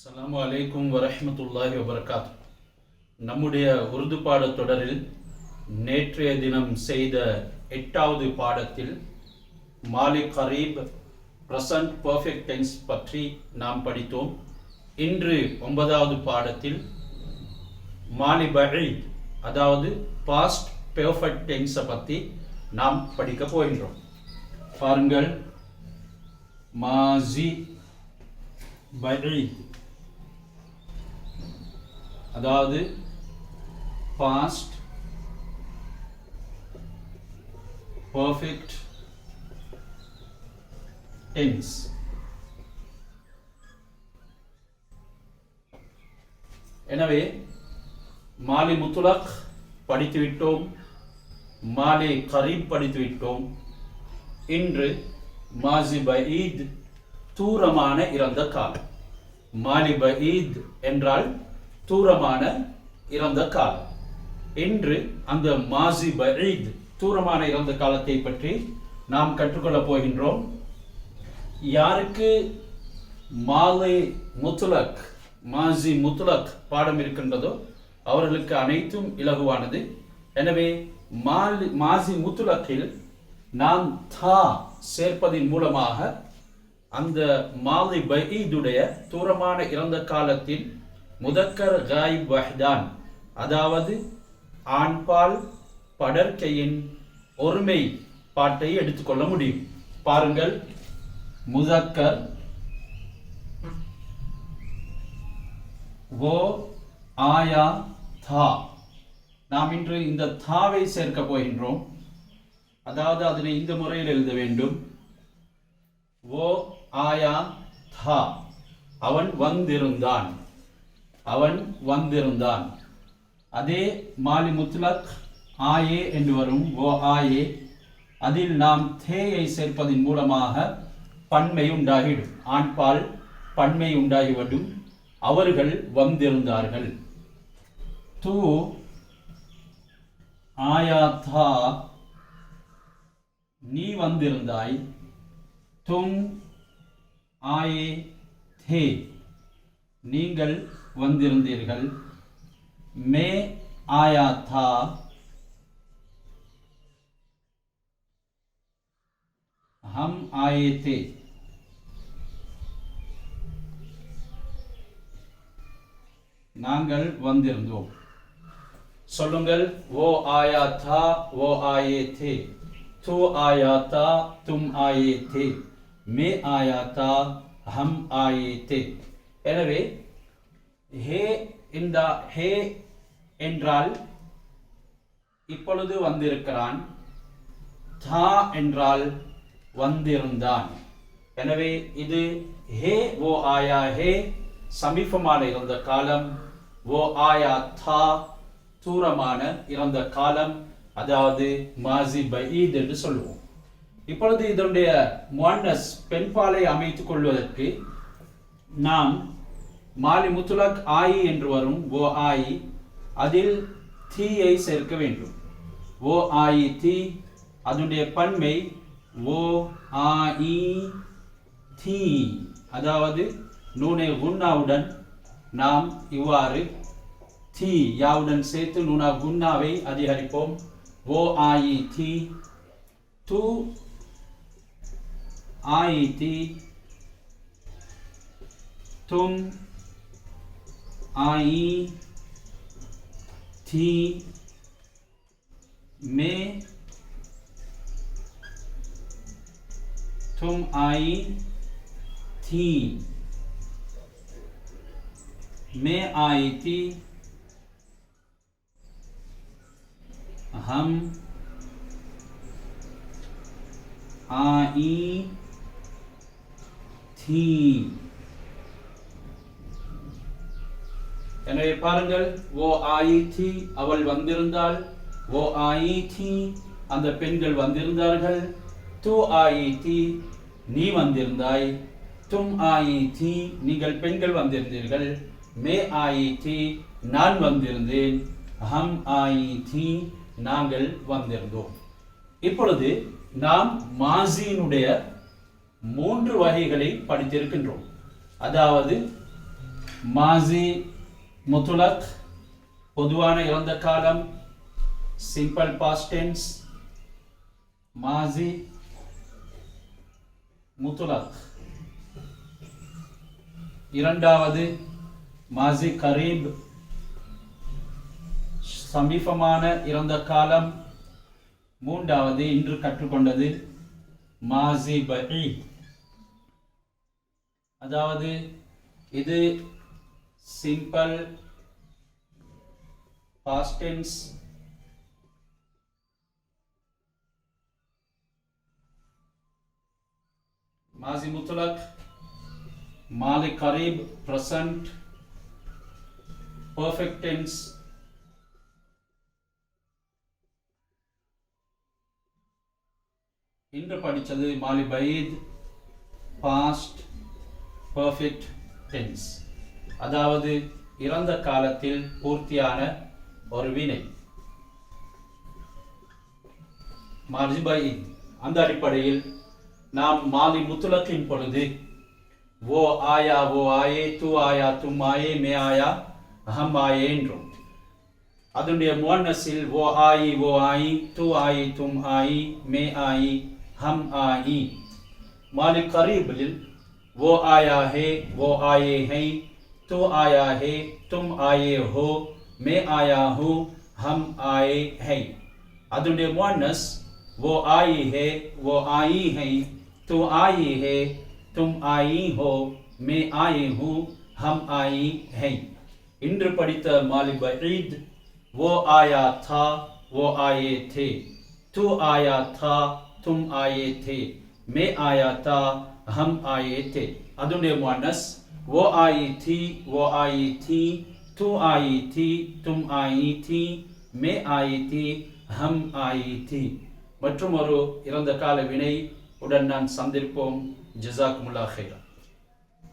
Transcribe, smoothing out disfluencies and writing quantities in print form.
அஸ்ஸலாமு அலைக்கும் வரஹ்மத்துல்லாஹி வபரகாத்து. நம்முடைய உருது பாடத் தொடரில் நேற்றைய தினம் செய்த 8வது பாடத்தில் மாலி கரீப் பிரசன்ட் பர்ஃபெக்ட் டென்ஸ் பற்றி நாம் படித்தோம். இன்று 9வது பாடத்தில் மாலி பஈத் அதாவது பாஸ்ட் பெர்ஃபெக்ட் டென்ஸை பற்றி நாம் படிக்க போகின்றோம். பாருங்கள், மாசி பஈத் அதாவது பாஸ்ட் பர்ஃபெக்ட் டென்ஸ். எனவே மாலி முத்துலக் படித்துவிட்டோம், மாலி கரீப் படித்துவிட்டோம். இன்று மாசி பஈத் தூரமான இறந்த காலம். மாலி பஈத் என்றால் தூரமான இறந்த காலம். இன்று அந்த மாசி பஈத் தூரமான இறந்த காலத்தை பற்றி நாம் கற்றுக்கொள்ளப் போகின்றோம். யாருக்கு மாலி முத்துலக் மாசி முத்துலக் பாடம் இருக்கின்றதோ அவர்களுக்கு அனைத்தும் இலகுவானது. எனவே மாசி முத்துலக்கில் நாம் தா சேர்ப்பதின் மூலமாக அந்த மாலி பஈதுடைய தூரமான இறந்த காலத்தில் முதக்கர் காயிப் வஹ்தான் அதாவது ஆண்பால் படர்க்கையின் ஒருமை பாட்டை எடுத்துக்கொள்ள முடியும். பாருங்கள், முதக்கர் ஓ ஆயா தா. நாம் இன்று இந்த தாவை சேர்க்க போகின்றோம். அதாவது அதனை இந்த முறையில் எழுத வேண்டும். ஓ ஆயா தா, அவன் வந்திருந்தான், அவன் வந்திருந்தான். அதே மாலி முத்லக் ஆயே என்று வரும். ஓ ஆயே, அதில் நாம் தேயை சேர்ப்பதன் மூலமாக பன்மை உண்டாகிவிடும், ஆண்பால் பன்மை உண்டாகிவிடும். அவர்கள் வந்திருந்தார்கள். தூ ஆயா தா, நீ வந்திருந்தாய். தும் ஆயே தே, நீங்கள் வந்திருந்தீர்கள். மே ஆயா தா, ஹம் ஆயே தே. நாங்கள் வந்திருந்தோம். சொல்லுங்கள், ஓ ஆயா தா, ஓ ஆயே தே. தூ ஆயா தா, தும் ஆயே தே. மே ஆயா தா, ஹம் ஆயே தே. எனவே ஹே இந்த ஹே என்றால் இப்பொழுது வந்திருக்கிறான், தா என்றால் வந்திருந்தான். எனவே இது ஹே ஓ ஆயா ஹே சமீபமான இறந்த காலம், ஓ ஆயா தா தூரமான இறந்த காலம், அதாவது மாசி பஈத் என்று சொல்லுவோம். இப்பொழுது இதனுடைய முஅன்னஸ் பெண்பாலை அமைத்துக் கொள்வதற்கு நாம் மாலி முத்துலக் ஆயி என்று வரும். ஓ ஆயி, அதில் தீயை சேர்க்க வேண்டும். ஓ ஆயி தீ, அதனுடைய பன்மை ஓ ஆயி தீ. அதாவது நூனை குன்னாவுடன் நாம் இவ்வாறு தீ யாவுடன் சேர்த்து நூனா குன்னாவை அதிகரிப்போம். ஓ ஆயி தீ. தூ ஆயி தீ. தும் आई थी. मैं तुम आई थी. मैं आई थी. हम आई थी. எனவே பாருங்கள், ஓ ஆயி தீ, அவள் வந்திருந்தாள். ஓ ஆயி தீ, அந்த பெண்கள் வந்திருந்தார்கள். தூ ஆயி தீ, நீ வந்திருந்தாய். தும் ஆயி தீ, நீங்கள் பெண்கள் வந்திருந்தீர்கள். மே ஆயி தீ, நான் வந்திருந்தேன். ஹம் ஆயி தீ, நாங்கள் வந்திருந்தோம். இப்பொழுது நாம் மாசியினுடைய 3 வகைகளை படித்திருக்கின்றோம். அதாவது மாசி முத்துலக் பொதுவான இறந்த காலம் சிம்பிள் பாஸ்ட் டென்ஸ் மாசி முத்துலக். இரண்டாவது மாசி கரீப் சமீபமான இறந்த காலம். மூன்றாவது இன்று கற்றுக்கொண்டது மாசி பஈத், அதாவது இது சிம்பிள் பாஸ்ட் டென்ஸ் மாசி முத்துலக், மாலி கரீப் பிரசன்ட் பர்ஃபெக்ட் டென்ஸ், இன்று படித்தது மாலி பஈத் பாஸ்ட் பர்ஃபெக்ட் டென்ஸ், அதாவது இறந்த காலத்தில் பூர்த்தியான ஒரு வினை. மாலி பஈத் அந்த அடிப்படையில் நாம் மாலி முத்துலக்கின் பொழுது वो आया वो आए तू आया तुम आए मैं आया हम आए என்றோம். அதனுடைய முஅன்னஸில் वो आई वो आई तू आई तुम आई मैं आई हम आई. மாலி கரீபில் वो आया है वो आए हैं तू आया है तुम आए हो मैं आया हूँ हम आए हैं. அதனுடைய முஅன்னஸ் वो आई है वो आई हैं तू आई है तुम आई हो मैं आए हूँ हम आई हैं. இன்று படித்த மாலி பஈத் वो आया था वो आए थे तू आया था तुम आए थे मैं आया था हम आए थे. அதனுடைய முஅன்னஸ் वो आई थी वो आई थी तू आई थी तुम आई थी मैं आई थी हम आई थी. மற்றும் ஒரு இறந்த கால வினை உடன் நான் சந்திப்போம். ஜஸாக்குமுல்லாஹ் ஹைரா.